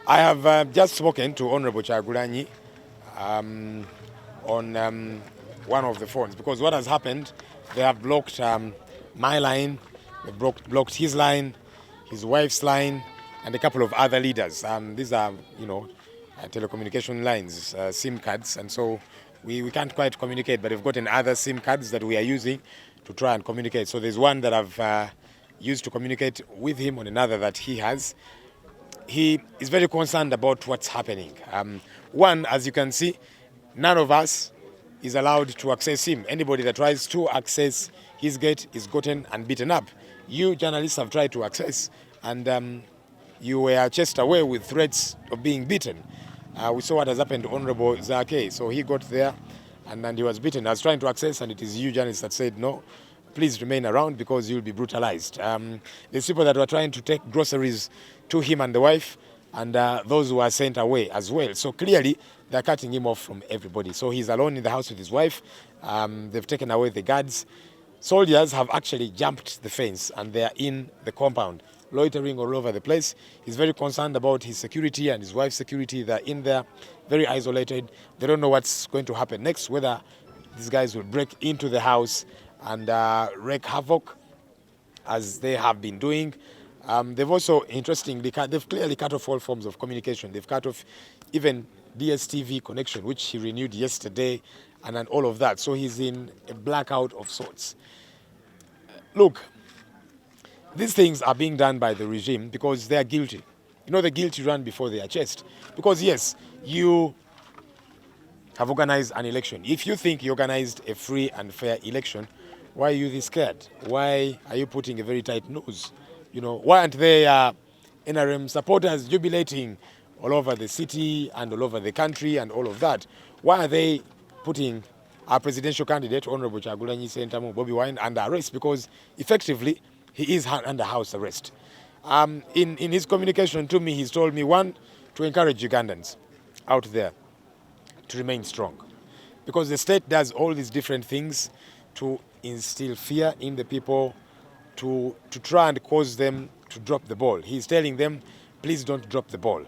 I have just spoken to Honorable Chagulanyi on one of the phones, because what has happened, they have blocked my line, they've blocked his line, his wife's line, and a couple of other leaders. These are, telecommunication lines, SIM cards, and so we can't quite communicate, but we've gotten other SIM cards that we are using to try and communicate. So there's one that I've used to communicate with him, on another that he has. He is very concerned about what's happening. One, as you can see, none of us is allowed to access him. Anybody that tries to access his gate is gotten and beaten up. You journalists have tried to access, and you were chased away with threats of being beaten. We saw what has happened to Honorable Zake. So he got there and he was beaten. I was trying to access, and it is you journalists that said, no, please remain around because you'll be brutalized. There's people that were trying to take groceries to him and the wife, and those who are sent away as well. So clearly, they're cutting him off from everybody. So he's alone in the house with his wife. They've taken away the guards. Soldiers have actually jumped the fence, and they're in the compound, loitering all over the place. He's very concerned about his security and his wife's security. They're in there, very isolated. They don't know what's going to happen next, whether these guys will break into the house and wreak havoc, as they have been doing. They've also, interestingly, they've clearly cut off all forms of communication. They've cut off even DSTV connection, which he renewed yesterday, and all of that. So he's in a blackout of sorts. Look, these things are being done by the regime because they are guilty. You know, the guilty run before they are chased. Because yes, you have organized an election. If you think you organized a free and fair election, why are you this scared? Why are you putting a very tight nose? You know, why aren't there NRM supporters jubilating all over the city and all over the country and all of that? Why are they putting our presidential candidate, Honorable Chagulanyi Sentamu Bobi, under arrest? Because effectively, he is under house arrest. In his communication to me, he's told me, one, to encourage Ugandans out there to remain strong. Because the state does all these different things to instill fear in the people, to try and cause them to drop the ball. He's telling them, please don't drop the ball.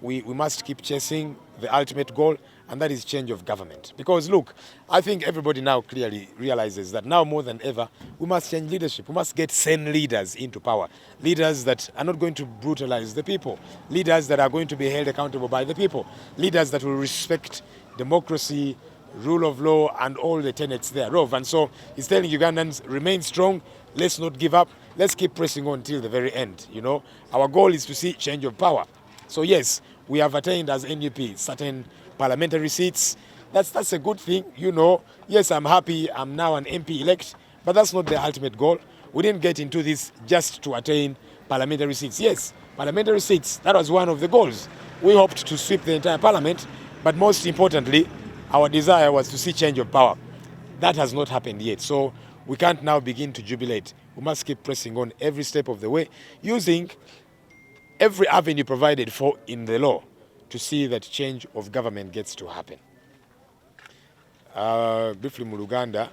We must keep chasing the ultimate goal, and that is change of government. Because look, I think everybody now clearly realizes that now more than ever, we must change leadership. We must get sane leaders into power. Leaders that are not going to brutalize the people. Leaders that are going to be held accountable by the people. Leaders that will respect democracy, rule of law, and all the tenets thereof. And so he's telling Ugandans, remain strong, let's not give up, let's keep pressing on till the very end. You know, our goal is to see change of power. So yes, we have attained as NUP certain parliamentary seats. That's a good thing, you know. Yes, I'm happy I'm now an MP-elect, but that's not the ultimate goal. We didn't get into this just to attain parliamentary seats. Yes, parliamentary seats, that was one of the goals. We hoped to sweep the entire parliament, but most importantly, our desire was to see change of power. That has not happened yet, so we can't now begin to jubilate. We must keep pressing on every step of the way, using every avenue provided for in the law to see that change of government gets to happen. Briefly mu Luganda,